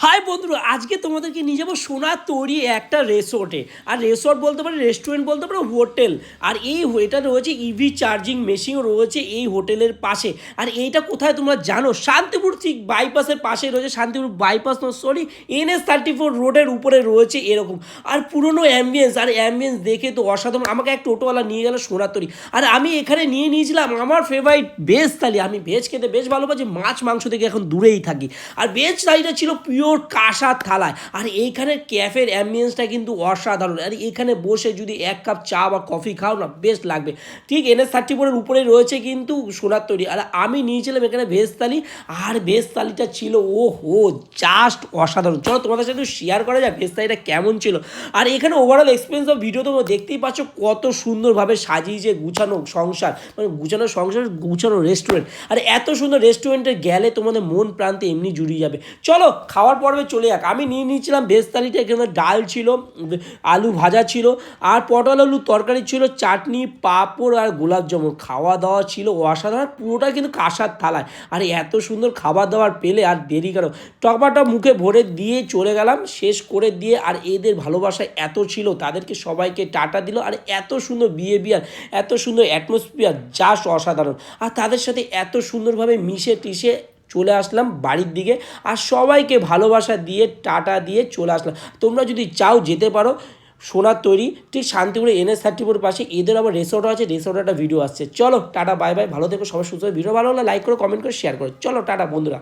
High বন্ধুরা, আজকে তোমাদেরকে নিয়ে যাবো সোনার তৈরি একটা রিসোর্টে। আর রিসোর্ট বলতে পারো, রেস্টুরেন্ট বলতে পারো, হোটেল। আর এটা রয়েছে ইভি চার্জিং মেশিনও রয়েছে এই হোটেলের পাশে। আর এইটা কোথায় তোমরা জানো? শান্তিপুর ঠিক বাইপাসের পাশে রয়েছে। শান্তিপুর বাইপাস সরি, NH-34 রোডের উপরে রয়েছে এরকম। আর পুরনো অ্যাম্বিয়েন্স দেখে তো অসাধারণ। আমাকে এক টোটোওয়ালা নিয়ে গেল সোনার তৈরি। আর আমি এখানে নিয়েছিলাম আমার ফেভারিট ভেজ থালি। আমি ভেজ খেতে বেশ ভালোবাসি, মাছ মাংস থেকে এখন দূরেই থাকি। আর ভেজ থালিটা ছিল পিওর কাঁসার থালায়। আর এইখানের ক্যাফের অ্যাম্বিয়েন্সটা কিন্তু অসাধারণ। আর এখানে বসে যদি এক কাপ চা বা কফি খাও না, বেস্ট লাগবে। ঠিক NH-34 উপরে রয়েছে কিন্তু সোনার তৈরি। আর আমি নিয়েছিলাম এখানে ভেজ থালি। আর ভেজ থালিটা ছিল জাস্ট অসাধারণ। চলো তোমাদের সাথে শেয়ার করা যায় ভেজ থালিটা কেমন ছিল। আর এখানে ওভারঅল এক্সপিরিয়েন্স অফ ভিডিও তোমরা দেখতেই পাচ্ছ কত সুন্দরভাবে সাজিয়েছে গুছানো সংসার, মানে গুছানো রেস্টুরেন্ট। আর এত সুন্দর রেস্টুরেন্টে গেলে তোমাদের মন প্রান্তে এমনি জুড়িয়ে যাবে। চলো খাওয়ার পর্বে চলে যাক। আমি নিয়েছিলাম ভেজ থালিটা। এখানে ডাল ছিল, আলু ভাজা ছিল, আর পটল আলুর তরকারি ছিল, চাটনি, পাঁপড় আর গোলাপ জামুন। খাওয়া দাওয়া ছিল অসাধারণ, পুরোটা কিন্তু কাঁসার থালায়। আর এত সুন্দর খাবার দাবার পেলে আর দেরি কেন, টকবাটা মুখে ভরে দিয়ে চলে গেলাম, শেষ করে দিয়ে। আর এদের ভালোবাসা এত ছিল, তাদেরকে সবাইকে টাটা দিল। আর এত সুন্দর বিহেভিয়ার, এত সুন্দর অ্যাটমসফিয়ার, জাস্ট অসাধারণ। আর তাদের সাথে এত সুন্দরভাবে মিশে টিশে চলে আসলাম বাড়ির দিকে। আর সবাইকে ভালোবাসা দিয়ে টাটা দিয়ে চলে আসলাম। তোমরা যদি চাও যেতে পারো সোনার তৈরি, ঠিক শান্তিপুরে NH-34 পাশে। এদের আবার রিসোর্টও আছে, রিসোর্টের একটা ভিডিও আসছে। চলো টাটা, বাই বাই, ভালো থেকো সবাই, সুস্থ। ভিডিও ভালো হলে লাইক করো, কমেন্ট করে শেয়ার করো। চলো টাটা বন্ধুরা।